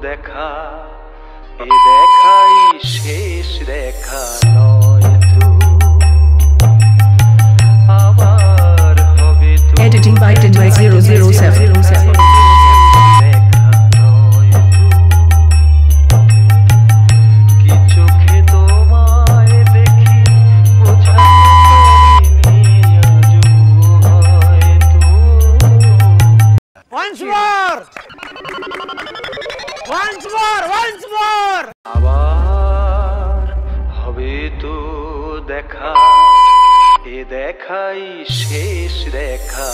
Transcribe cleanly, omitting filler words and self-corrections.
দেখা, এ দেখাই শেষ দেখা নয় তো, আবার হবে তো। Editing by Tinway 007. Once more! আবার হবে তো দেখা, এ দেখাই শেষ দেখা।